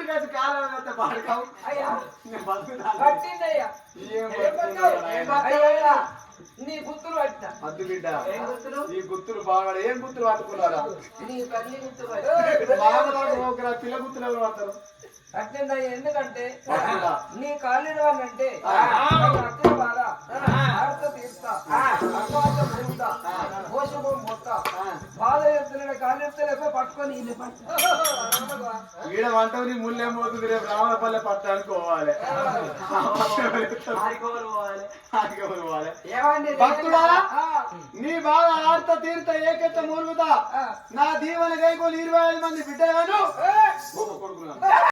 కాదు కాలం పాడుకావు నీ గుర్తులు పట్టిన అద్దు బిడ్డ ఈ గుర్తులు బాగా ఏం గుర్తులు పట్టుకున్నారా నీ తల్లి గుర్తులు పిల్ల గుర్తులు ఎవరు పడతారు అట్లా ఎందుకంటే నీ కాళ్ళు అంటే బాగా ఆడత తీస్తా పోషకం మొత్తా బాధ ఎత్తున కాళ్ళు ఎత్తలేక పట్టుకొని ఈడ వంట నీ ముళ్ళేం పోతుంది రేపు రావణపల్లె పట్ట అనుకోవాలి భక్తుడా నీ బాగా ఆడత తీరుతా ఏకెత్త మూలుగుతా నా దీవెన గైకోలు 25 మంది బిడ్డగాను కొడుకున్నాను